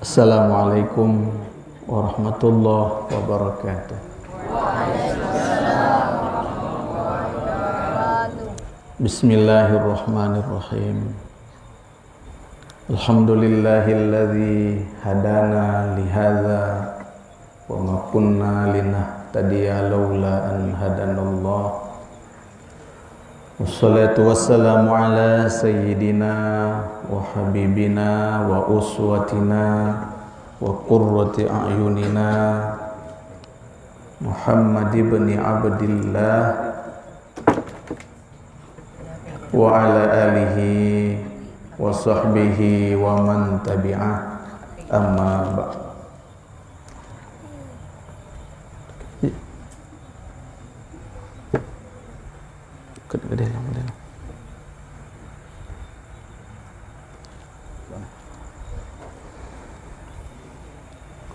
Assalamualaikum warahmatullahi wabarakatuh. Bismillahirrahmanirrahim. Alhamdulillahilladzi hadana lihadza wa ma kunna linahtadiya laula an hadanallah. Wassalatu wassalamu ala sayyidina wa habibina wa uswatina wa qurrati a'yunina Muhammad ibn Abdillah wa ala alihi wa sahbihi wa man tabi'ah, amma ba'd.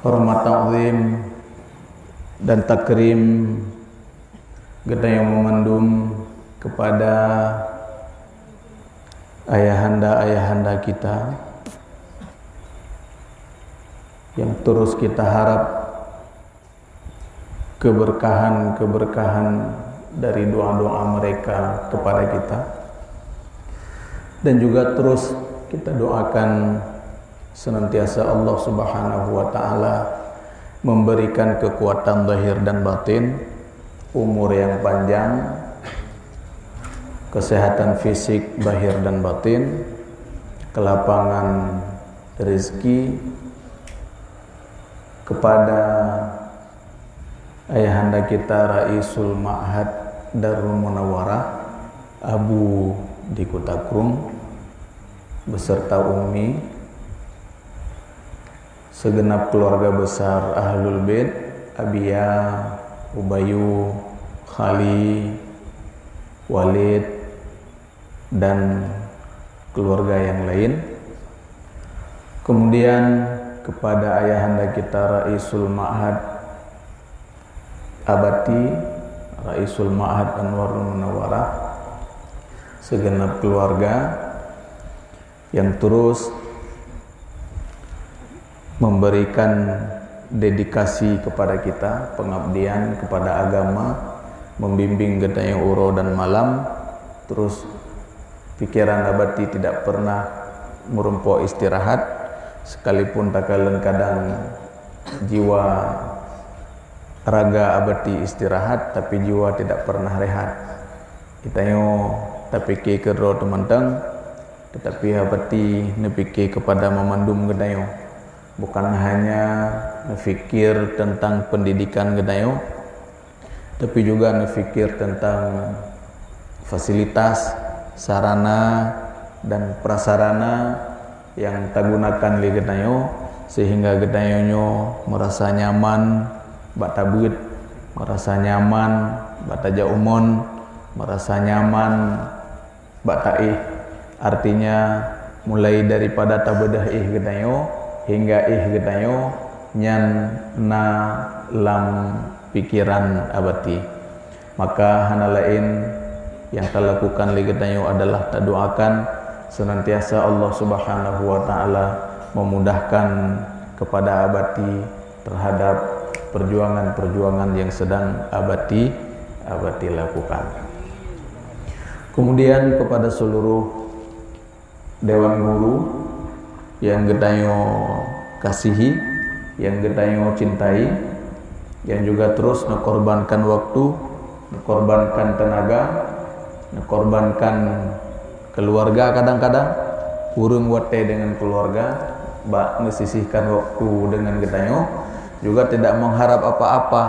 Hormat ta'zim dan takrim kita yang memandum kepada ayahanda kita yang terus kita harap keberkahan dari doa-doa mereka kepada kita, dan juga terus kita doakan senantiasa Allah Subhanahu wa taala memberikan kekuatan zahir dan batin, umur yang panjang, kesehatan fisik zahir dan batin, kelapangan rezeki kepada ayahanda kita Raisul Ma'had Darul Munawwarah Abu di Kutakrung beserta Umi, segenap keluarga besar Ahlul Bait, Abia, Ubayu, Khali, Walid, dan keluarga yang lain. Kemudian kepada ayahanda kita Raisul Ma'had Abati, Raisul Ma'had Anwarul Munawwarah, segenap keluarga yang terus memberikan dedikasi kepada kita, pengabdian kepada agama, membimbing kita yang uro dan malam, terus pikiran abadi tidak pernah merumpok istirahat, sekalipun tak kadang jiwa raga abadi istirahat, tapi jiwa tidak pernah rehat. Kita yo tapi ke kedro teman-teman, tetapi abadi nepikir kepada memandum gedayo, bukan hanya berfikir tentang pendidikan gedayo, tapi juga berfikir tentang fasilitas, sarana dan prasarana yang tak gunakan li gedayo, sehingga gedayonyo merasa nyaman bak tabut, merasa nyaman bak tajak umon, merasa nyaman bak taih. Artinya mulai daripada tabedah gedayo hingga gedayo nyan na lam pikiran abati. Maka hana lain yang kita lakukan li gedayo adalah kita doakan senantiasa Allah Subhanahu wa taala memudahkan kepada abati terhadap perjuangan-perjuangan yang sedang abati lakukan. Kemudian kepada seluruh dewan guru yang gedayo kasihi, yang gedayo cintai, yang juga terus mengorbankan waktu, mengorbankan tenaga, mengorbankan keluarga, kadang-kadang urung wate dengan keluarga, bak ngesisihkan waktu dengan gedayo, juga tidak mengharap apa-apa.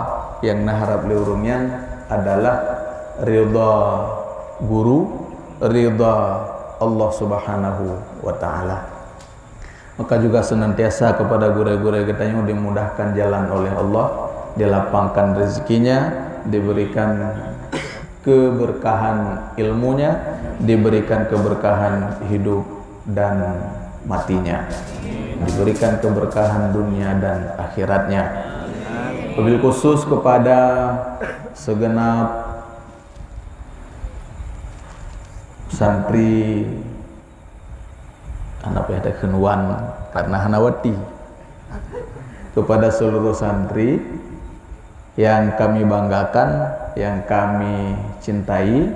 Yang naharap liurumnya adalah ridha guru, ridha Allah Subhanahu wa taala. Maka juga senantiasa kepada guru-guru kita yang dimudahkan jalan oleh Allah, dilapangkan rezekinya, diberikan keberkahan ilmunya, diberikan keberkahan hidup dan matinya, diberikan keberkahan dunia dan akhiratnya. Wabil khusus kepada segenap santri anak ada kenuan karena hanawati kepada seluruh santri yang kami banggakan, yang kami cintai,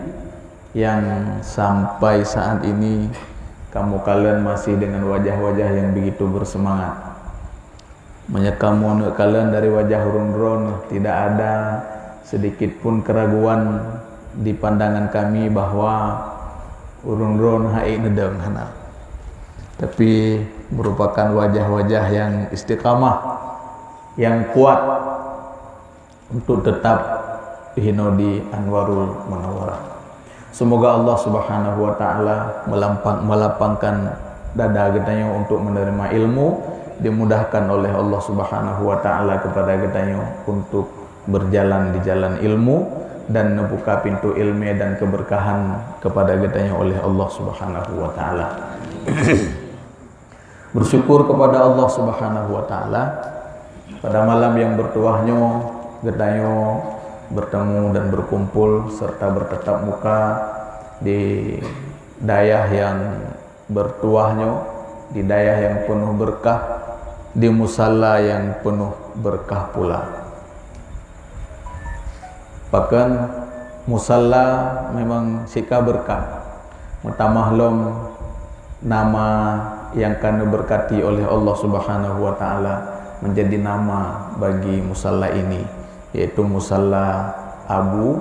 yang sampai saat ini kamu kalian masih dengan wajah-wajah yang begitu bersemangat. Menyekamu kalian dari wajah urun-urun, tidak ada sedikit pun keraguan di pandangan kami bahwa urun-urun hai nedeng hana. Tapi merupakan wajah-wajah yang istiqamah, yang kuat untuk tetap hino di Anwarul Munawwarah. Semoga Allah Subhanahu wa taala melapangkan dada kitanya untuk menerima ilmu, dimudahkan oleh Allah Subhanahu wa taala kepada kitanya untuk berjalan di jalan ilmu dan membuka pintu ilmu dan keberkahan kepada kitanya oleh Allah Subhanahu wa taala. Bersyukur kepada Allah Subhanahu wa taala pada malam yang bertuahnya getanya bertemu dan berkumpul serta bertatap muka di dayah yang bertuahnya, di dayah yang penuh berkah, di musalla yang penuh berkah pula. Bahkan musalla memang sika berkah. Mutamahlum nama yang kena berkati oleh Allah Subhanahu wa taala menjadi nama bagi musalla ini, yaitu musalla Abu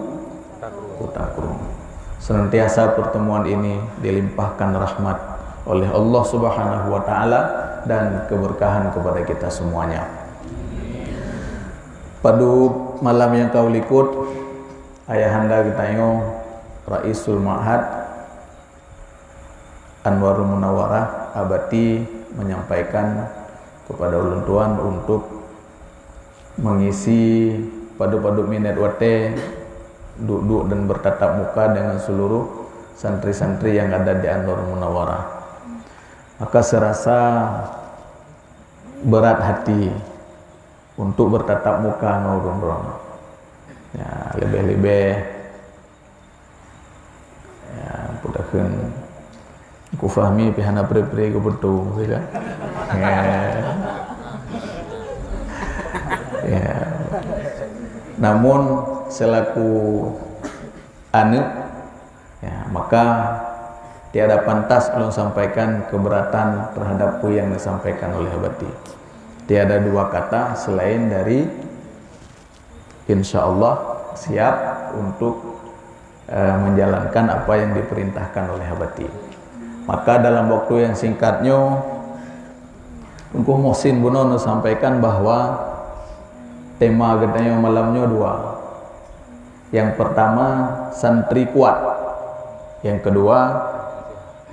Takrum. Senantiasa pertemuan ini dilimpahkan rahmat oleh Allah Subhanahu wa taala dan keberkahan kepada kita semuanya. Pada malam yang kau likut, ayahanda kita Raisul Ma'had Anwarul Munawwarah Abati menyampaikan kepada ulun tuan untuk mengisi padu-padu minat wate duduk dan bertatap muka dengan seluruh santri-santri yang ada di Anwarul Munawwarah. Maka serasa berat hati untuk bertatap muka ngurung-ngurung. Ya, lebih-lebih ya pudahkeun ku fahmi pihana pre-pre ku betul ya. Ya. Namun selaku anak ya, maka tiada pantas ulun sampaikan keberatan terhadap apa yang disampaikan oleh Abati. Tiada dua kata selain dari insyaallah siap untuk menjalankan apa yang diperintahkan oleh Abati. Maka dalam waktu yang singkatnya Ungkuh Mohsin Bunono sampaikan bahwa tema katanya malamnya dua. Yang pertama santri kuat, yang kedua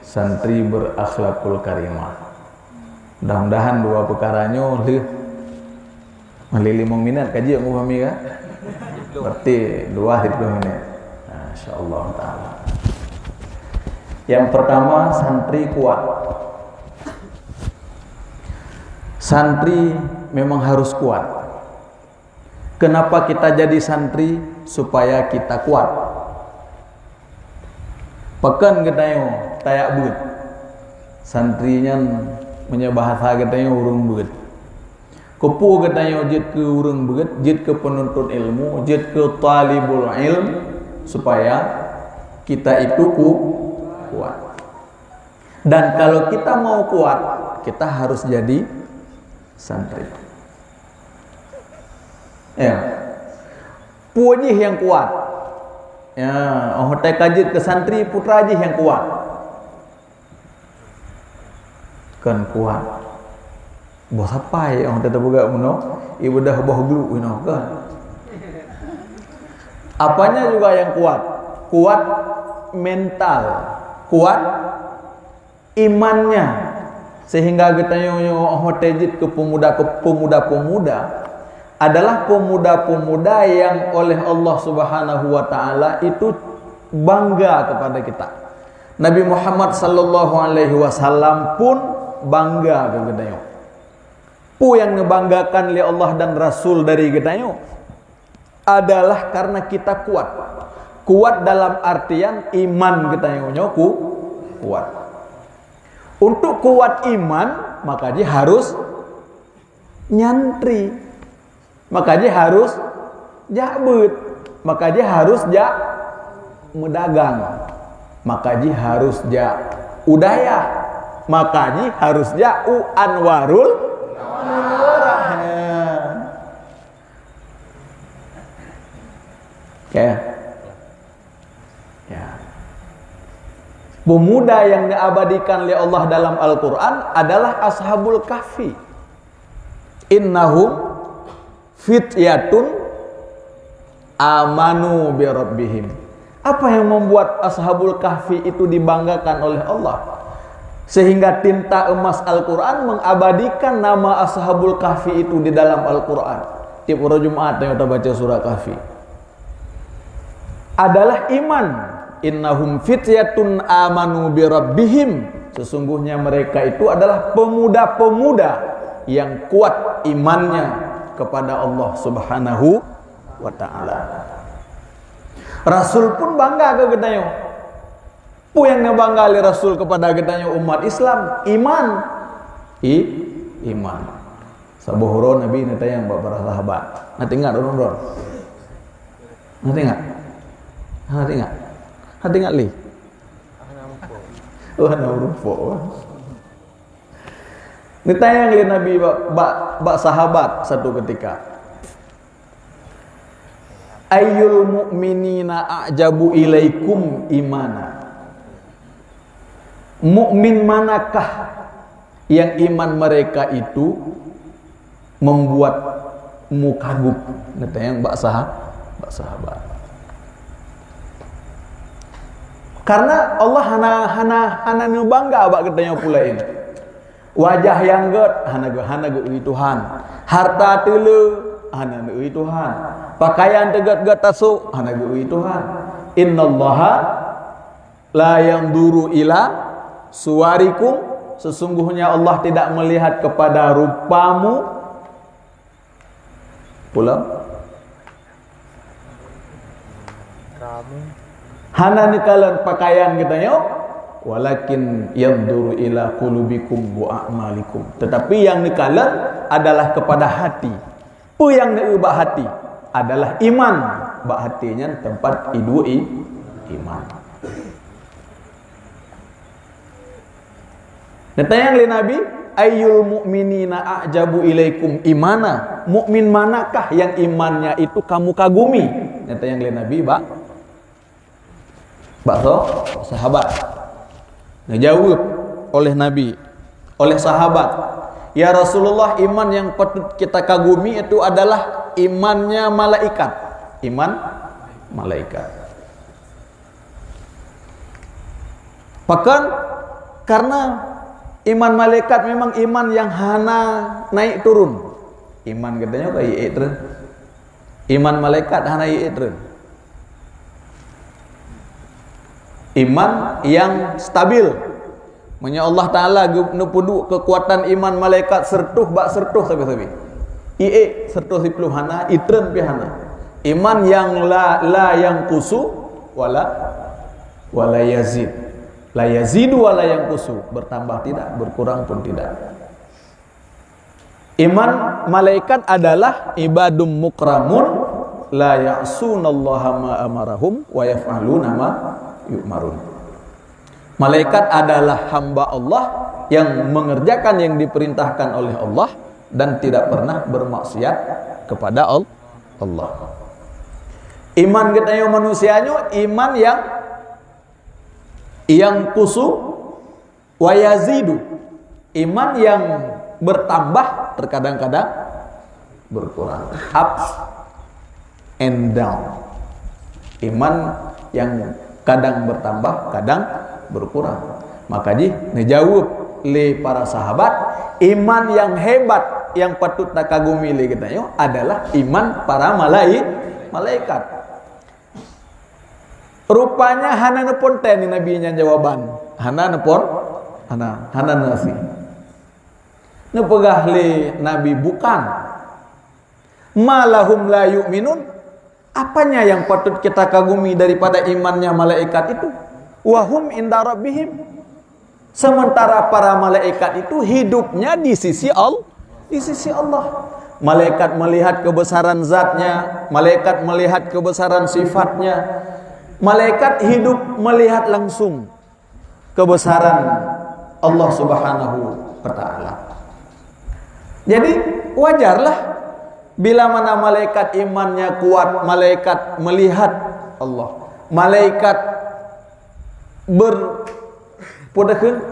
santri berakhlakul karimah. Mudah-mudahan dua perkaranya malih 5 minit kaji aku pahami kan? Berarti 20 menit. Insyaallah taala. Yang pertama santri kuat. Santri memang harus kuat. Kenapa kita jadi santri? Supaya kita kuat. Pekan katanya tayak beut. Santrinya menyebahasa katanya urung beut. Kepu katanya jid ke urung beut, jid ke penuntut ilmu, jid ke talibul ilm, supaya kita itu kuat. Dan kalau kita mau kuat, kita harus jadi santri. Ya. Puji yang kuat. Ya, hotel kajit ke santri putra aja yang kuat. Kan kuat. Bos apa ya orang tetap buka muno, ibu dah boh glu kan. Apanya juga yang kuat? Kuat mental, kuat imannya, sehingga kita hotejit ke pemuda-pemuda adalah pemuda-pemuda yang oleh Allah Subhanahu wa taala itu bangga kepada kita. Nabi Muhammad sallallahu alaihi wasallam pun bangga ke kita. Pu yang ngebanggakan oleh Allah dan Rasul dari kita adalah karena kita kuat. Kuat dalam artian iman kita kuat. Untuk kuat iman maka dia harus nyantri. Maka dia harus jabut. Maka dia harus medagang. Maka dia harus udayah. Maka dia harus anwarul ya. Pemuda yang diabadikan oleh Allah dalam Al-Quran adalah Ashabul Kahfi. Innahum fityatun amanu bi rabbihim. Apa yang membuat Ashabul Kahfi itu dibanggakan oleh Allah sehingga tinta emas Al-Quran mengabadikan nama Ashabul Kahfi itu di dalam Al-Quran? Tiap hari Jumat yang kita baca surah Kahfi adalah iman. Innahum fityatun amanu bi rabbihim. Sesungguhnya mereka itu adalah pemuda-pemuda yang kuat imannya kepada Allah Subhanahu wa ta'ala. Rasul pun bangga ke gedanyo. Pu yang ngebangga oleh Rasul kepada gedanyo umat Islam iman. Iman. Sabuhuro Nabi nata yang para sahabat. Nanti ingat orang-orang. Nanti ingat li. Ana rupo. Ditayang oleh Nabi bak sahabat satu ketika. Ayyul mu'minina a'jabu ilaikum imana. Mukmin manakah yang iman mereka itu membuatmu kagum? Ditayang bak sahabat. Karena Allah hana bangga abak katanya pula ini. Wajah yang hana Tuhan. Harta telu hana Tuhan. Pakaian tegat tasuk hana Tuhan. Innallaha la yanzuru ila suwarikum. Sesungguhnya Allah tidak melihat kepada rupamu. Pula hana nikalan pakaian katanya, walakin yanzuru ila qulubikum wa a'malikum. Tetapi yang nikalan adalah kepada hati. Pu yang neubah hati adalah iman. Bak hatinya tempat idui iman. Ditanya oleh Nabi, ayyul mu'minina a'jabu ilaikum imana. Mukmin manakah yang imannya itu kamu kagumi? Ditanya oleh Nabi, sahabat. Dijawab oleh Nabi, oleh sahabat, ya Rasulullah, iman yang patut kita kagumi itu adalah imannya malaikat. Iman malaikat. Bahkan karena iman malaikat memang iman yang hana naik turun. Iman katanya kayak itu. Iman malaikat hana naik turun. Iman yang stabil. Manya Allah Ta'ala nupudu kekuatan iman malaikat sertuh sabi-sabi. Sertuh sipluh hana, itren pihana. Iman yang la yang kusu wala yazid. La yazidu wala yang kusu. Bertambah tidak, berkurang pun tidak. Iman malaikat adalah ibadum mukramun la ya'sunallaha ma amarahum wa yaf'aluna ma yu'marun. Malaikat adalah hamba Allah yang mengerjakan yang diperintahkan oleh Allah dan tidak pernah bermaksiat kepada Allah. Iman kita yang manusianya iman yang kusu wa yazidu. Iman yang bertambah terkadang-kadang berkurang. Ups and down. Iman yang kadang bertambah, kadang berkurang. Maka dijawab oleh para sahabat, iman yang hebat yang patut tak kagumi oleh kita adalah iman para malaikat. Rupanya hana nepon teni Nabi nya jawaban. Hana nasi. Nepegah li Nabi bukan. Malahum la yu'minun. Apanya yang patut kita kagumi daripada imannya malaikat itu? Wahum inda rabbihim. Sementara para malaikat itu hidupnya di sisi di sisi Allah. Malaikat melihat kebesaran zatnya, malaikat melihat kebesaran sifatnya. Malaikat hidup melihat langsung kebesaran Allah Subhanahu wa taala. Jadi wajarlah bila mana malaikat imannya kuat, malaikat melihat Allah. Malaikat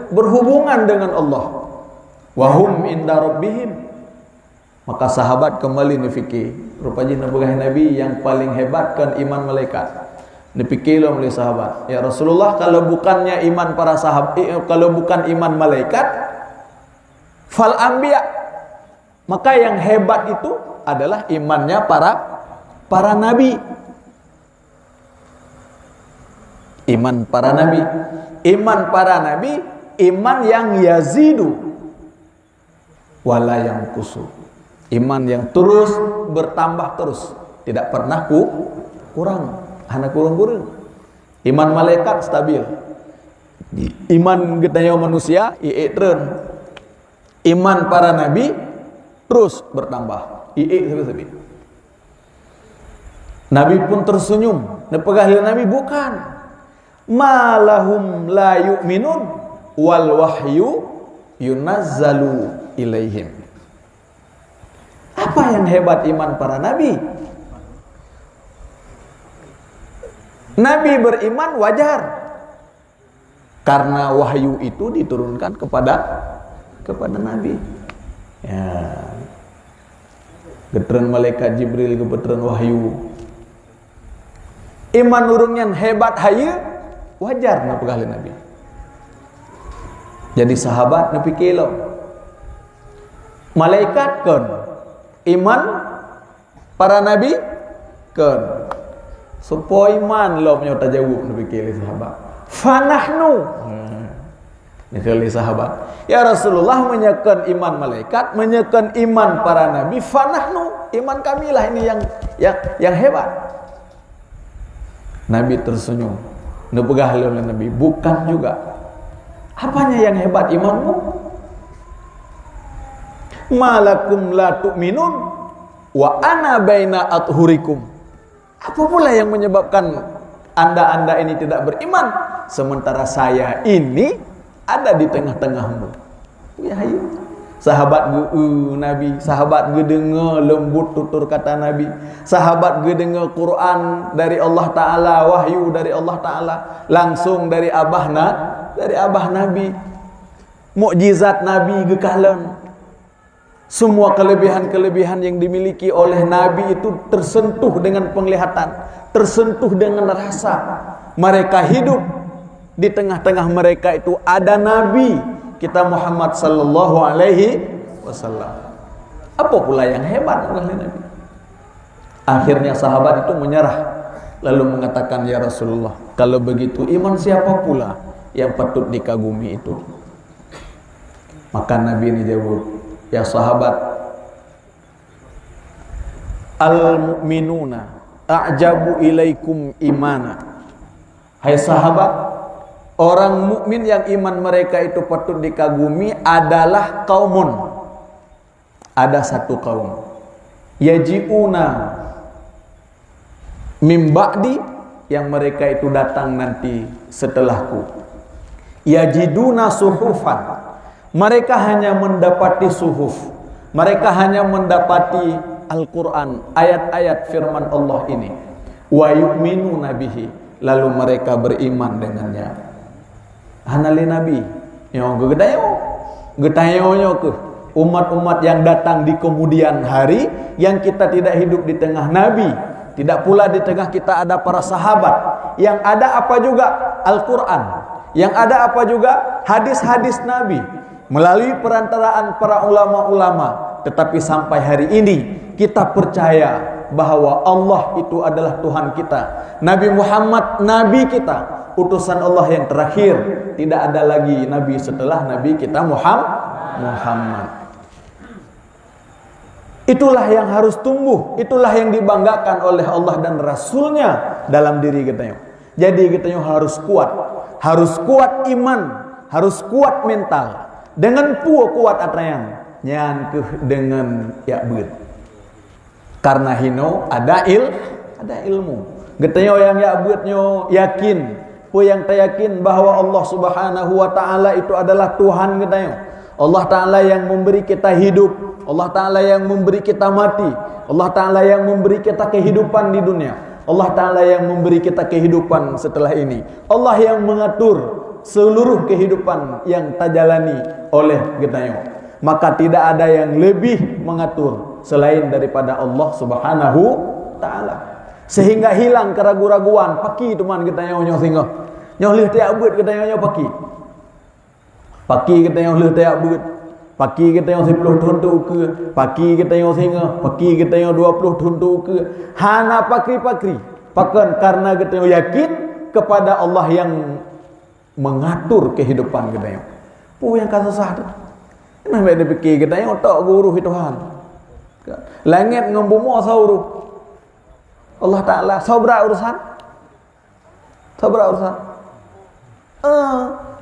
berhubungan dengan Allah. Wahum inda rabbihim. Maka sahabat kembali nifikir, rupanya Nabi yang paling hebat kan iman malaikat. Dipikirlah oleh sahabat, ya Rasulullah, kalau bukannya iman para sahabat, kalau bukan iman malaikat, fal anbiya, maka yang hebat itu adalah imannya para nabi. Iman para nabi, iman para nabi, iman yang yazidu wala yang kusu, iman yang terus bertambah terus, tidak pernah kurang. Hana kurang-kurang. Iman malaikat stabil. Iman getanya manusia ietren. Iman para nabi terus bertambah. Sabi. Nabi pun tersenyum. Nepegah Nabi bukan. Malahum la yu'minun wal wahyu yunazzalu ilaihim. Apa yang hebat iman para nabi? Nabi beriman wajar, karena wahyu itu diturunkan kepada Nabi. Ya, getren malaikat Jibril gebetren wahyu. Iman urungnya hebat hayu wajar na pegali Nabi. Jadi sahabat nepi kilo. Malaikat kan, iman para nabi kan. Supaya iman lo punya tajawub Nabi kili sahabat. Fanahnu. Kali sahabat. Ya Rasulullah menyekan iman malaikat, menyekan iman para nabi. Fanahnu, iman kami lah ini yang hebat. Nabi tersenyum. Nepegah oleh Nabi, bukan juga. Apanya yang hebat imanmu? Malakum la tu'minun wa ana baina athurikum. Apa pula yang menyebabkan anda ini tidak beriman, sementara saya ini ada di tengah-tengahmu? Ya, ayo. Sahabat Nabi, sahabat dengar lembut tutur kata Nabi, sahabat dengar Quran dari Allah Ta'ala, wahyu dari Allah Ta'ala, langsung dari abah Nabi, mukjizat Nabi gekalan. Semua kelebihan-kelebihan yang dimiliki oleh Nabi itu tersentuh dengan penglihatan, tersentuh dengan rasa. Mereka hidup, di tengah-tengah mereka itu ada Nabi kita Muhammad sallallahu alaihi wasallam. Apa pula yang hebat oleh Nabi? Akhirnya sahabat itu menyerah, lalu mengatakan, ya Rasulullah, kalau begitu iman siapa pula yang patut dikagumi itu? Maka Nabi ini jawab, ya sahabat, al-mu'minuna a'jabu ilaikum imana. Hai sahabat, orang mukmin yang iman mereka itu patut dikagumi adalah kaumun. Ada satu kaum. Yaji'una mim ba'di, yang mereka itu datang nanti setelahku. Yajiduna suhufan, mereka hanya mendapati suhuf, mereka hanya mendapati Al-Quran, ayat-ayat firman Allah ini. Wa yu'minuna bihi, lalu mereka beriman dengannya. Hanali Nabi yang getayo ke umat-umat yang datang di kemudian hari, yang kita tidak hidup di tengah Nabi, tidak pula di tengah kita ada para sahabat, yang ada apa juga Al-Quran, yang ada apa juga hadis-hadis Nabi melalui perantaraan para ulama-ulama. Tetapi sampai hari ini kita percaya bahwa Allah itu adalah Tuhan kita, Nabi Muhammad Nabi kita, utusan Allah yang terakhir. Tidak ada lagi Nabi setelah Nabi kita Muhammad. Itulah yang harus tumbuh, itulah yang dibanggakan oleh Allah dan Rasulnya dalam diri kita. Jadi kita harus kuat iman, harus kuat mental. Dengan kuat atrayan, nyan ke dengan ya beut. Karena hino ada ilmu. Getanyo yang ya beutnyo yakin, po yang tayakin bahwa Allah Subhanahu wa taala itu adalah Tuhan getanyo. Allah taala yang memberi kita hidup, Allah taala yang memberi kita mati, Allah taala yang memberi kita kehidupan di dunia. Allah Ta'ala yang memberi kita kehidupan setelah ini. Allah yang mengatur seluruh kehidupan yang terjalani oleh getanyo. Maka tidak ada yang lebih mengatur selain daripada Allah Subhanahu Ta'ala. Sehingga hilang keraguan-raguan. Paki teman getanyo nyoh sehingga. Nyoh lih tiak beut getanyo nyoh paki. Paki getanyo lih tiak beut. Paki kita yang 10 tahun tu ke, paki kita yang singa, paki kita yang 20 tahun tu ke. Hana pakri-pakri. Pakan karena kita yang yakin kepada Allah yang mengatur kehidupan kita yang. Pu yang kan susah tu. Kenapa dia fikir kita yang otak guru Tuhan. Langit dengan bumi sauruh. Allah Taala sabra urusan. Sabra urusan.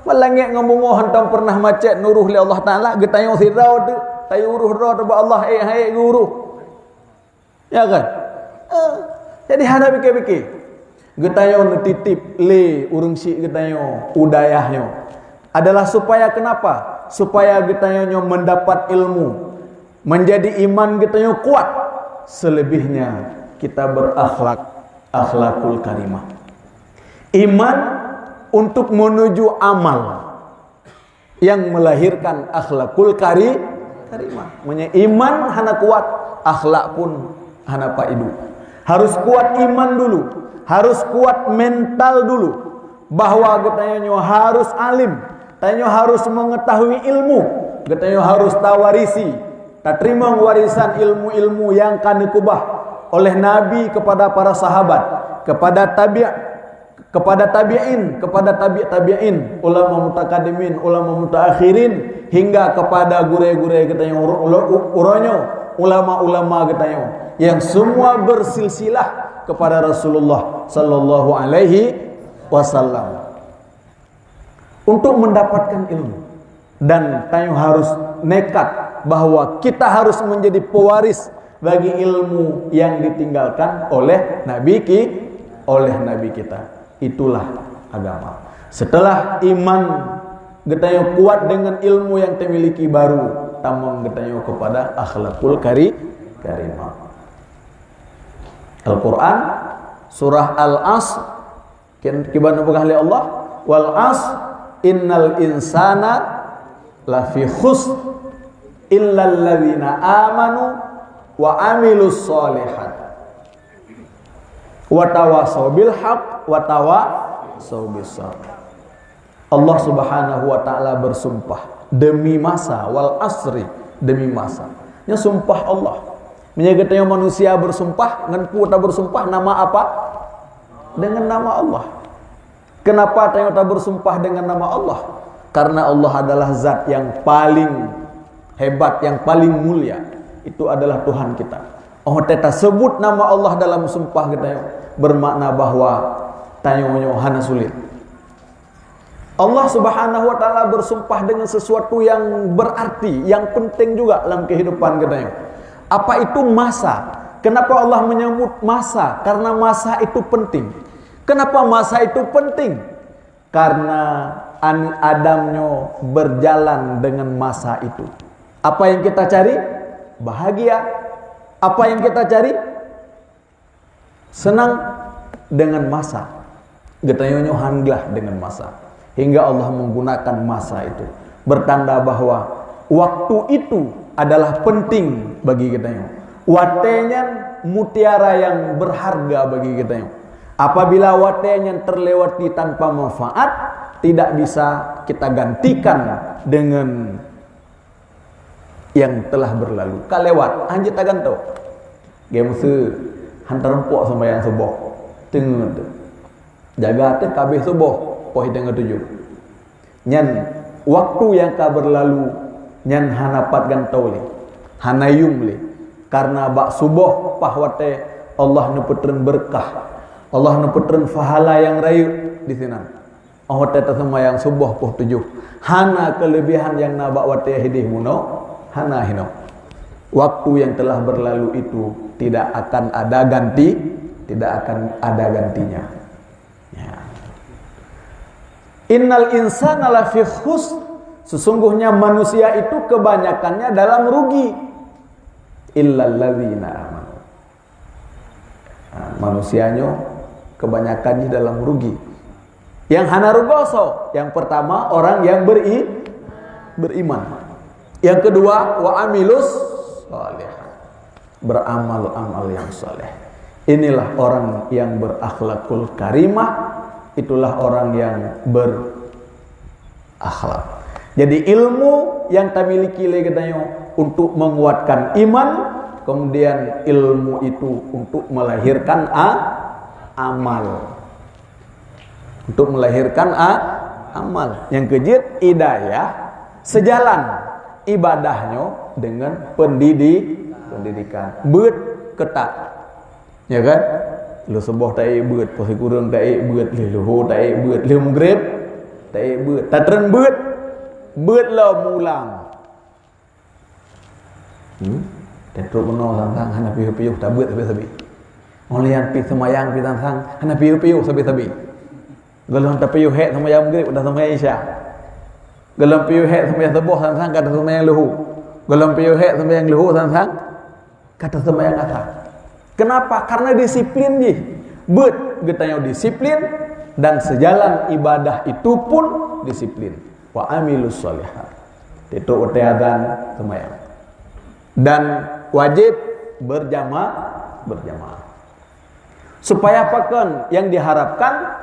Malangit dengan bumi hantam pernah macet nuruh li Allah Taala getayong sirau tu tayu uruh ro tu Allah hai guru. Ya kan? Jadi hana fikir-fikir. Getayong titip le urang si getayong udayahnya adalah supaya kenapa? Supaya getayonyo mendapat ilmu, menjadi iman getayong kuat. Selebihnya kita berakhlak, akhlakul karimah. Iman untuk menuju amal yang melahirkan akhlakul karimah. Iman hana kuat, akhlak pun hana paidu. Harus kuat iman dulu, harus kuat mental dulu. Bahwa getanyo harus alim, getanyo harus mengetahui ilmu, getanyo harus tawarisi, tak terima warisan ilmu-ilmu yang kan dikubah oleh Nabi kepada para sahabat, kepada tabi'in, kepada tabi'in, ulama mutakadimin, ulama mutaakhirin, hingga kepada gure-gure kita yang uronyo, ulama-ulama kita yang semua bersilsilah kepada Rasulullah sallallahu alaihi wasallam untuk mendapatkan ilmu. Dan tayo harus nekat bahwa kita harus menjadi pewaris bagi ilmu yang ditinggalkan oleh Nabi kita. Itulah agama. Setelah iman getanyo kuat dengan ilmu yang dimiliki, baru tamang getanyo kepada akhlakul karimah. Al-Quran surah Al-Asr kibana pegahli Allah, wal asr innal insana lafi khusr illal ladzina amanu wa amilus sholihat wa tawasaw bil haqq wa tawasaw bis sabr. Allah Subhanahu wa taala bersumpah demi masa, wal asri, demi masa. Nya sumpah Allah. Menyagatnya manusia bersumpah, ngan puta bersumpah nama apa? Dengan nama Allah. Kenapa ternyata bersumpah dengan nama Allah? Karena Allah adalah zat yang paling hebat, yang paling mulia. Itu adalah Tuhan kita. Oh, kita sebut nama Allah dalam sumpah kita bermakna bahwa tanyo hana sulit. Allah Subhanahu wa taala bersumpah dengan sesuatu yang berarti, yang penting juga dalam kehidupan kita. Apa itu masa? Kenapa Allah menyebut masa? Karena masa itu penting. Kenapa masa itu penting? Karena Adamnya berjalan dengan masa itu. Apa yang kita cari? Bahagia. Apa yang kita cari? Senang dengan masa. Getayonyo handlah dengan masa. Hingga Allah menggunakan masa itu. Bertanda bahwa waktu itu adalah penting bagi getayonyo. Watenya mutiara yang berharga bagi getayonyo. Apabila watenya terlewati tanpa manfaat, tidak bisa kita gantikan dengan yang telah berlalu. Kalewat, anjir tak gantung. Game se hantar empuk sama yang subuh. Tengah tu. Jaga tu kabeh subuh, poh tengah 7. Nyan waktu yang ka berlalu nyan hanapat gantau le. Hanayum le. Karena bak subuh pahwate Allah nepetren berkah. Allah nepetren fahala yang rayu di sini. Oh teta semua yang subuh poh 7. Hana kelebihan yang nabak wate hidih muno. hana hino. Waktu yang telah berlalu itu tidak akan ada gantinya. Ya. Innal insana lafi khusr, sesungguhnya manusia itu kebanyakannya dalam rugi. Illal ladzina amanu. Manusianya kebanyakannya dalam rugi. Yang hana rugoso, yang pertama orang yang beriman. Yang kedua wa amilus salih, beramal-amal yang saleh. Inilah orang yang berakhlakul karimah, itulah orang yang berakhlak. Jadi ilmu yang tamiliki legedayo untuk menguatkan iman, kemudian ilmu itu untuk melahirkan amal. Untuk melahirkan amal. Yang kejit hidayah sejalan ibadahnya dengan pendidikan. Beut ketat. Ya kan? Lu sebuah tai beut, pasi kurang tai beut, lu tai beut, lu maghrib tai beut, tatren beut. Beut lo mulang. Tetro benar sang hana piu-piu tak beut sabi-sabi. Olian pi semayang pi sang hana piu-piu sabi-sabi. Galon tak piu hek semayang maghrib dah semayang isya. Galon piu hek semayang subuh sang kata semayang luhu. Galon piu hek semayang luhu sang kata semayang asar. Kenapa? Karena disiplin ji. Beut getanya disiplin dan sejalan ibadah itu pun disiplin. Wa amilus sholihat. Itu uteadan semayang. Dan wajib berjamaah. Supaya apakan yang diharapkan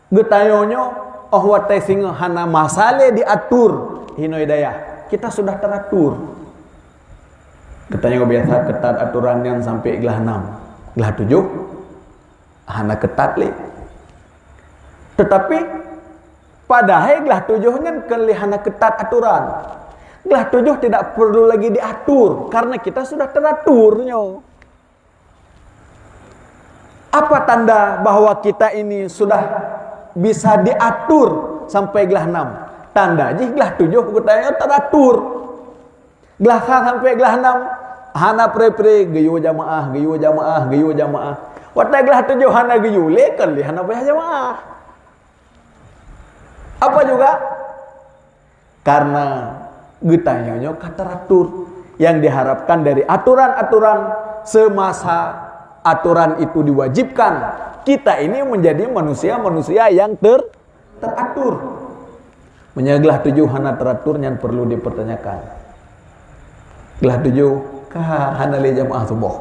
getayonyo wa singa hana masale diatur hino hidayah. Kita sudah teratur. Getanya biasa ketat aturan yang sampai gelah 6, gelah 7 hana ketat le. Tetapi padahal gelah 7 kan kelihana ketat aturan. Gelah 7 tidak perlu lagi diatur karena kita sudah teraturnya. Apa tanda bahwa kita ini sudah bisa diatur sampai gelah 6? Tanda aja gelah 7 katanya teratur. Gelah sampai gelah 6 hana pre-pre geyo jamaah. Watai gelah 7 hana geyo lekan li hana bayah jamaah. Apa juga? Karena getanya teratur. Yang diharapkan dari aturan-aturan semasa aturan itu diwajibkan, kita ini menjadi manusia-manusia yang teratur. Menyaglah 7 hana teratur yang perlu dipertanyakan. Gelah 7 kah hana li jamaah subuh,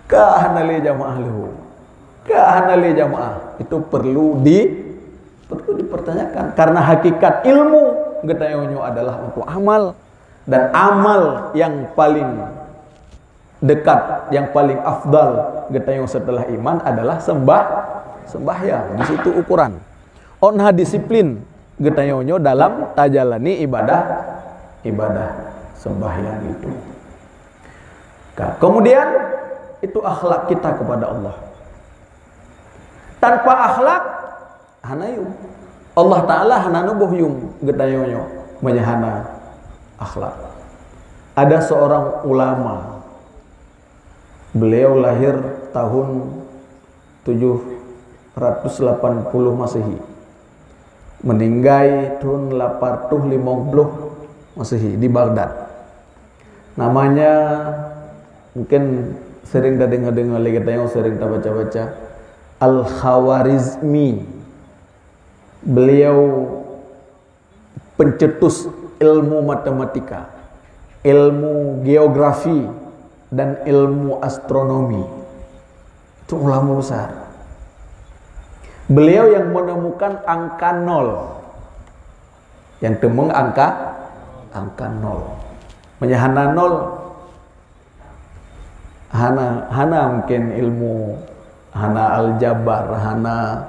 kah hana li jamaah luhu, kah hana li jamaah. Itu perlu dipertanyakan karena hakikat ilmu getayonyo adalah untuk amal, dan amal yang paling dekat, yang paling afdal getayo setelah iman adalah sembahyang. Di situ ukuran. Onha disiplin getayonyo dalam tajalani ibadah sembahyang itu. Kemudian itu akhlak kita kepada Allah. Tanpa akhlak hanayum. Allah Ta'ala hananu bohyum getayonyo menyahana akhlak. Ada seorang ulama, beliau lahir tahun 780 Masehi, meninggal tahun 850 Masehi di Baghdad. Namanya mungkin sering tak dengar lagi, sering tak baca-baca, Al-Khawarizmi. Beliau pencetus ilmu matematika, ilmu geografi, dan ilmu astronomi. Itu ulama besar. Beliau yang menemukan angka 0, yang temeng angka 0. Menyahana 0 hana mungkin ilmu hana aljabar, hana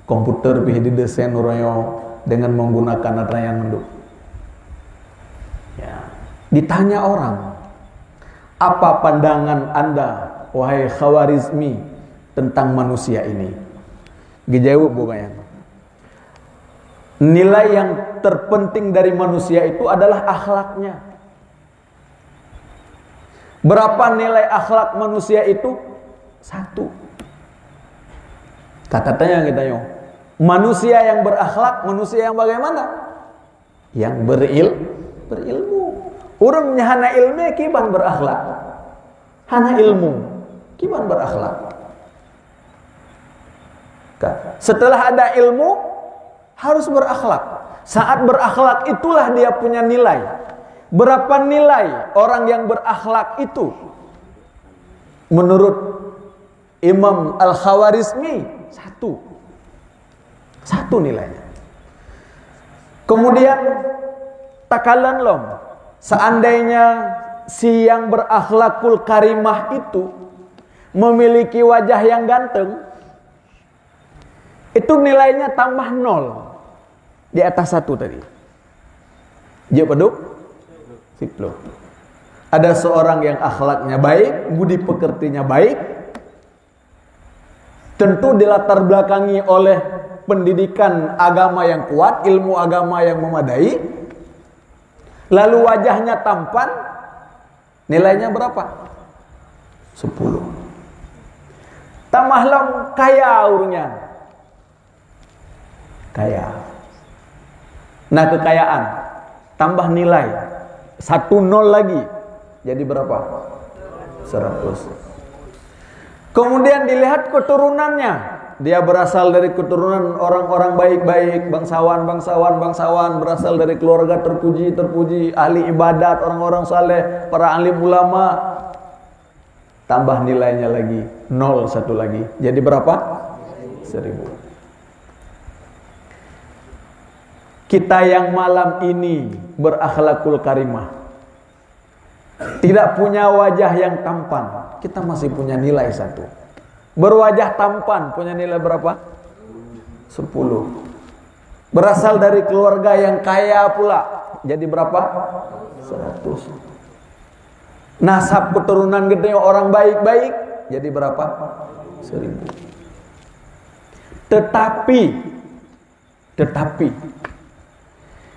komputer pih didesain urayo dengan menggunakan atrayan menduk. Ya. Ditanya orang, apa pandangan Anda wahai Khawarizmi tentang manusia ini? Dijawab bukannya, nilai yang terpenting dari manusia itu adalah akhlaknya. Berapa nilai akhlak manusia itu? 1. Katanya kita yo. Manusia yang berakhlak, manusia yang bagaimana? Yang berilmu. Urang hana ilmu kiban berakhlak. Hana ilmu kiban berakhlak. Setelah ada ilmu harus berakhlak. Saat berakhlak itulah dia punya nilai. Berapa nilai orang yang berakhlak itu? Menurut Imam Al-Khawarizmi 1 nilainya. Kemudian takalan lom, seandainya si yang berakhlakul karimah itu memiliki wajah yang ganteng, itu nilainya tambah 0 di atas 1 tadi. Jawab peduk? Siplo. Ada seorang yang akhlaknya baik, budi pekertinya baik, tentu dilatar belakangi oleh pendidikan agama yang kuat, ilmu agama yang memadai, lalu wajahnya tampan, nilainya berapa? 10. Tamahlam kaya urungnya. Kaya. Nah, kekayaan tambah nilai 1 0 lagi jadi berapa? 100. Kemudian dilihat keturunannya, dia berasal dari keturunan orang-orang baik-baik, bangsawan, berasal dari keluarga terpuji, ahli ibadat, orang-orang saleh, para alim ulama. Tambah nilainya lagi 0 1 lagi jadi berapa? 1000. Kita yang malam ini berakhlakul karimah, tidak punya wajah yang tampan, kita masih punya nilai 1. Berwajah tampan punya nilai berapa? 10. Berasal dari keluarga yang kaya pula, jadi berapa? 100. Nasab keturunan gede orang baik-baik, jadi berapa? 1000. Tetapi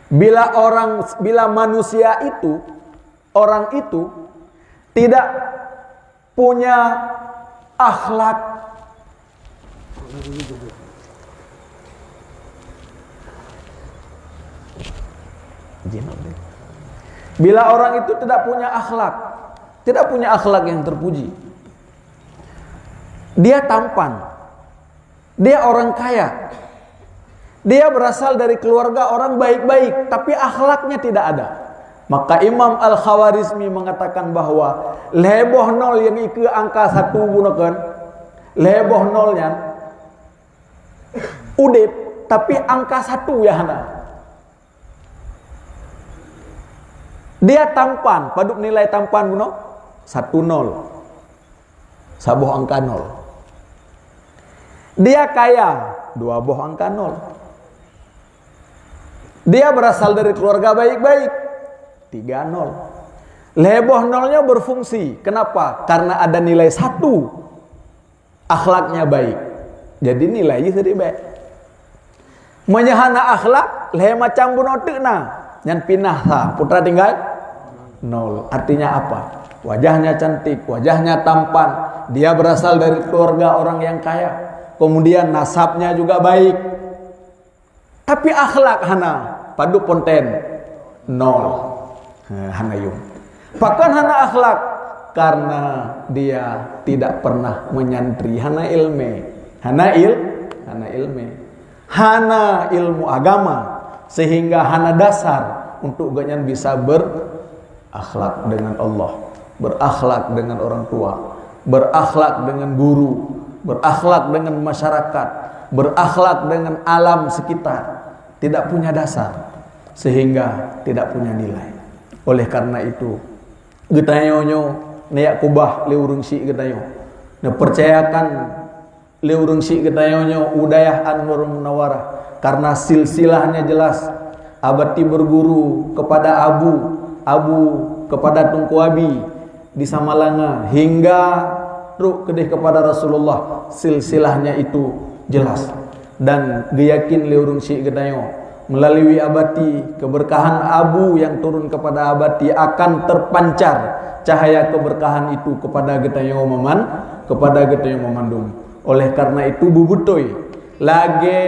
bila manusia itu, orang itu tidak punya akhlak bila orang itu tidak punya akhlak yang terpuji, dia tampan, dia orang kaya, dia berasal dari keluarga orang baik-baik, tapi akhlaknya tidak ada, maka Imam Al-Khawarizmi mengatakan bahwa leboh 0 yang ke angka 1 gunakan, leboh 0-nya udip, tapi angka 1 ya hana. Dia tampan, paduk nilai tampan guna 1 0. Sabuh angka 0. Dia kaya, 2 boh angka 0. Dia berasal dari keluarga baik-baik, 3-0. Leboh 0-nya berfungsi. Kenapa? Karena ada nilai 1. Akhlaknya baik. Jadi nilainya sedih baik. Menyahana akhlak, leh macam bunotek na. Yang pinah sah, putra tinggal 0. Artinya apa? Wajahnya cantik, wajahnya tampan. Dia berasal dari keluarga orang yang kaya. Kemudian nasabnya juga baik. Tapi akhlak hana, padu ponten 0. Hana yung. Bahkan hana akhlak karena dia tidak pernah menyantri, hana ilme, hana ilmu agama, sehingga hana dasar untuk ganyan bisa berakhlak dengan Allah, berakhlak dengan orang tua, berakhlak dengan guru, berakhlak dengan masyarakat, berakhlak dengan alam sekitar. Tidak punya dasar, sehingga tidak punya nilai. Oleh karena itu, getanyonyo neyak kubah leurung si getayo, ne percayakan leurung si getanyonyo udayah An-Nur Munawarah, karena silsilahnya jelas. Abati berguru kepada Abu kepada Tunku Abi di Samalanga, hingga truk kedih kepada Rasulullah. Silsilahnya itu jelas, dan geyakin leurung si getayo melalui abati, keberkahan abu yang turun kepada abati akan terpancar cahaya keberkahan itu kepada getayo memandung. Oleh karena itu bubutoi lagi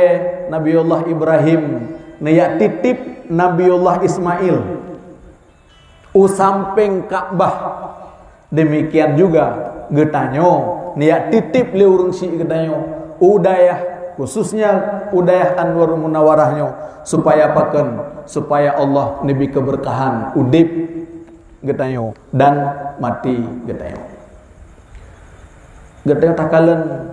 Nabiullah Ibrahim nayak titip Nabiullah Ismail usamping Ka'bah. Demikian juga getanyo niat titip leurung si getanyo udayah, khususnya udayah Anwar Munawarahnya, supaya supaya Allah nabi keberkahan udip getanyo dan mati getanyo takalan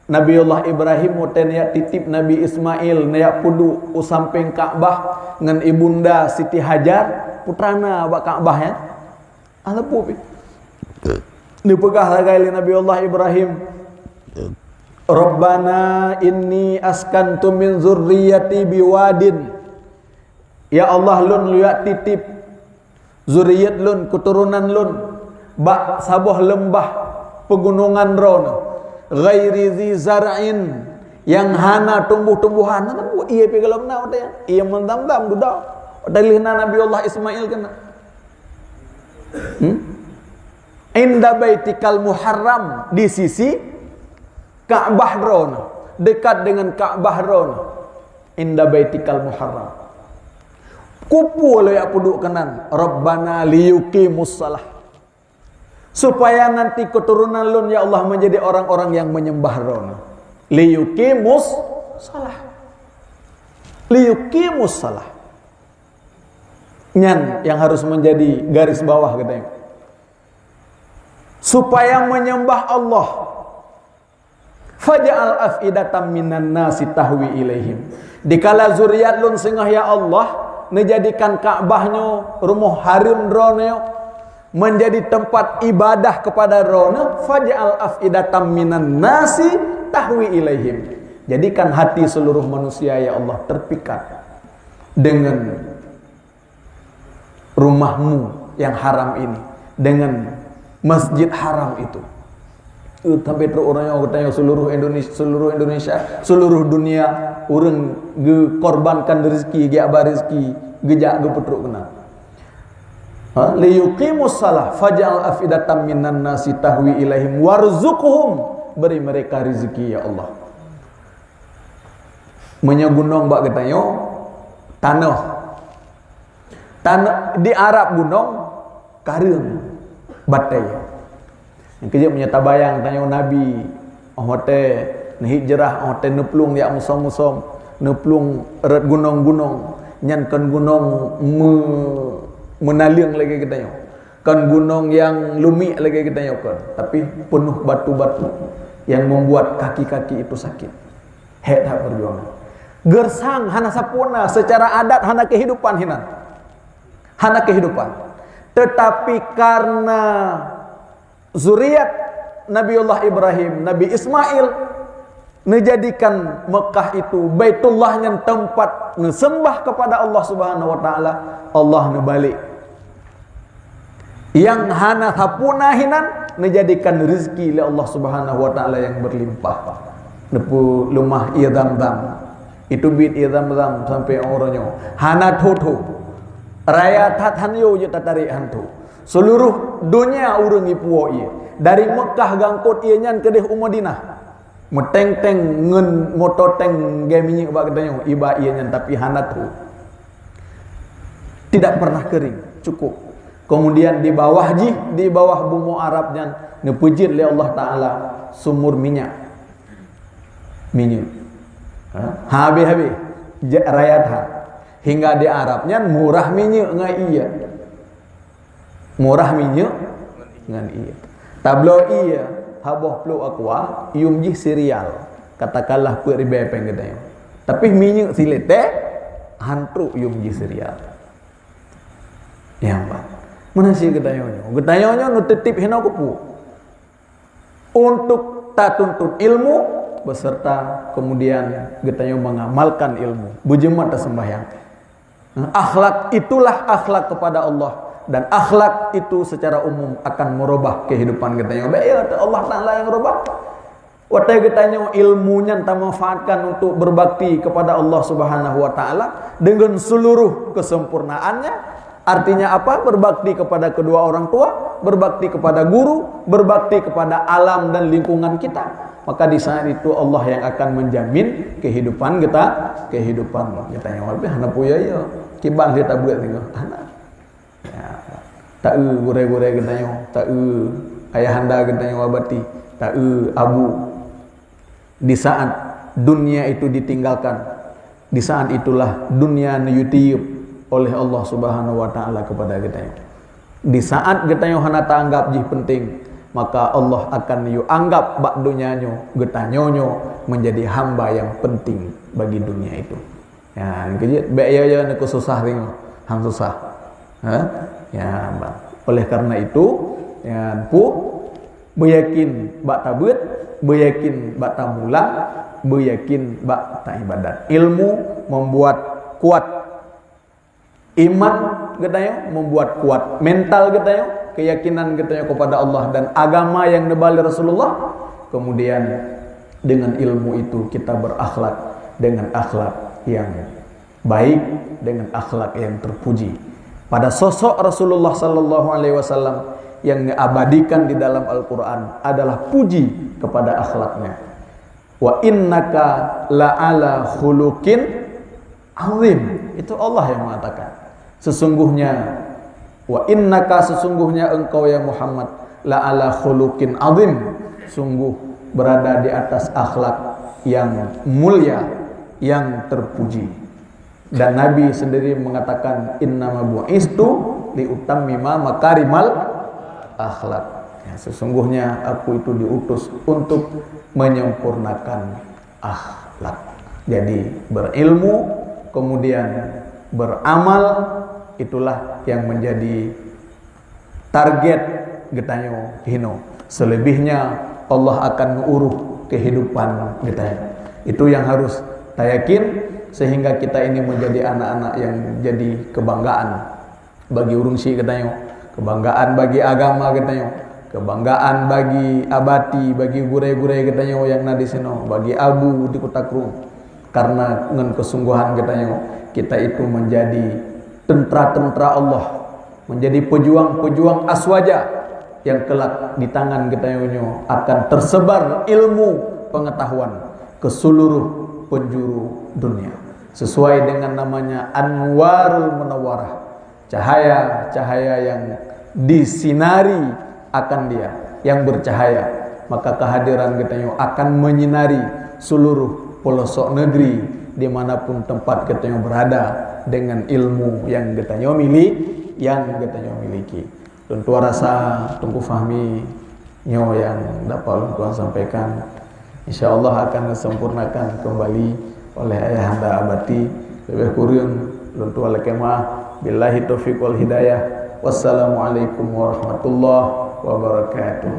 Nabiullah Ibrahim moten niat titip Nabi Ismail niat pudu usamping Ka'bah ngan ibunda Siti Hajar putrana bak Ka'bah ya alapu dipegah lagai Nabiullah Ibrahim, Rabbana inni askantu min zurriyati biwadin. Ya Allah lun liat titip zuriyat lun, keturunan lun bak sabuh lembah pegunungan ron ghairi zi zar'in, yang hana tumbuh-tumbuhan. Iya pegalam na udah iya mendam-dam duda dalihna Nabiullah Ismail kena inda baitikal muharram, di sisi Ka'bah ron, dekat dengan Ka'bah ron, inda baitikal muharram. Kupu lo ya puduk kanan, Rabbana liyuqimus shalah, supaya nanti keturunan lun ya Allah menjadi orang-orang yang menyembah ron. Liyuqimus shalah, liyuqimus shalah, nyan yang harus menjadi garis bawah katanya, supaya menyembah Allah. Faj'al af'idatan minan nasi tahwi ilaihim, dikala zuriat lun sengah ya Allah menjadikan Ka'bahnya rumah harim rono menjadi tempat ibadah kepada rono. Faj'al af'idatan minan nasi tahwi ilaihim, jadikan hati seluruh manusia ya Allah terpikat dengan rumahmu yang haram ini, dengan Masjid Haram itu. Tapi orangnya katanya seluruh Indonesia, seluruh dunia orang korbankan rezeki, ge aba rezeki, gejak ge petruk kena. Li yuqimus shalah faj'al afidatan minan nasi tahwi ilaihim warzuqhum, beri mereka rezeki ya Allah. Menyagunong bak katanya tanah di Arab gunung kareung batai. Yang kerja menyata bayang tanya Nabi hote hijrah hote neplung dia musom-musom neplung erat gunung-gunung nyankan gunung menaliang lagi katanya kan gunung yang lumi lagi katanya kan, tapi penuh batu-batu yang membuat kaki-kaki itu sakit. Heta perjuangan gersang hana sapuna secara adat hana kehidupan hinan, hana kehidupan, tetapi karena zuriat Nabiullah Ibrahim, Nabi Ismail menjadikan Mekah itu Baitullahnya tempat sembah kepada Allah Subhanahu wa taala. Allah nebalik yang hana hapuna hinan menjadikan rezeki oleh Allah Subhanahu wa taala yang berlimpah. Nepu lumah iya Zamzam. Itu bit iya Zamzam sampai orangnya hana toto. Raya tathanyo je tatarik hantu. Seluruh dunia urang ipuo ieu. Dari Mekah gangkut ieu nyan ke Madinah. Meteng-teng ngen mototeng ge minyak bak katanya iba ieu nyan tapi hana tu. Tidak pernah kering, cukup. Kemudian di bawah bumi Arab nyan nepujit oleh Allah taala sumur minyak. Habis rakyat hingga di Arabnya murah minyak ngan iya. Murah minyak ngan iya. Tablo iya haboh pelu aqua iumji serial. Katakanlah per ribe pengedanya. Tapi minyak silete hantu iumji serial. Yang mana sih gedayonyo? Gedayonyo nu tetip hina kupu. Untuk tak tuntut ilmu beserta kemudian gedayonyo mengamalkan ilmu. Bujemat sembahyang. Akhlak itulah akhlak kepada Allah, dan akhlak itu secara umum akan merubah kehidupan kita. Ya Allah Taala yang merubah. Watai katanya ilmunya entah manfaatkan untuk berbakti kepada Allah Subhanahu wa taala dengan seluruh kesempurnaannya. Artinya apa? Berbakti kepada kedua orang tua, berbakti kepada guru, berbakti kepada alam dan lingkungan kita. Maka di saat itu Allah yang akan menjamin kehidupan kita, kehidupan kita yang lebih hana puya ya. Kibang kita buat tengok anak. Ya. Tak gure-gure kita yo, tak ayahanda kita yang wabati, tak abu. Di saat dunia itu ditinggalkan, di saat itulah dunia yutiup oleh Allah Subhanahu wa taala kepada kita. Di saat kita yang hana anggap jih penting, maka Allah akan anggap bak dunianyo getanyonyo menjadi hamba yang penting bagi dunia itu. Ya, kejut be ya nak susah tengok, hang susah. Ha? Ya, oleh karena itu, ya beryakin bak tabut, beryakin bak tamula, beryakin bak tak ibadat. Ilmu membuat kuat, iman katanya membuat kuat, mental katanya, keyakinan katanya kepada Allah dan agama yang dibalik Rasulullah. Kemudian dengan ilmu itu kita berakhlak dengan akhlak yang baik, dengan akhlak yang terpuji. Pada sosok Rasulullah sallallahu alaihi wasallam yang diabadikan di dalam Al-Quran adalah puji kepada akhlaknya. Wa innaka la'ala khuluqin azim. Itu Allah yang mengatakan. Sesungguhnya wa innaka, sesungguhnya engkau ya Muhammad la'ala khuluqin azim, sungguh berada di atas akhlak yang mulia, yang terpuji. Dan Nabi sendiri mengatakan innama bu'istu liutammima makarimal akhlak. Ya, sesungguhnya aku itu diutus untuk menyempurnakan akhlak. Jadi berilmu kemudian beramal, itulah yang menjadi target getanyo hino. Selebihnya Allah akan menguruh kehidupan kita. Itu yang harus kita yakin, sehingga kita ini menjadi anak-anak yang jadi kebanggaan bagi urungsi getanyo, kebanggaan bagi agama getanyo, kebanggaan bagi abati, bagi gure-gure getanyo yang nadi sino, bagi abu di kota Krung. Karena dengan kesungguhan getanyo, kita itu menjadi tentara-tentara Allah, menjadi pejuang-pejuang aswaja yang kelak di tangan getanyo akan tersebar ilmu pengetahuan ke seluruh penjuru dunia, sesuai dengan namanya Anwarul Munawwarah, cahaya-cahaya yang disinari akan dia, yang bercahaya. Maka kehadiran getanyo akan menyinari seluruh pelosok negeri dimanapun tempat getanyo berada dengan ilmu yang getanyo miliki. Tentu rasa tunggu fahmi nyo yang dapat Tuhan sampaikan, insyaallah akan disempurnakan kembali oleh ayahanda abati. Lebih kurang luntu ala kemah. Billahi taufiq wal hidayah. Wassalamualaikum warahmatullahi wabarakatuh.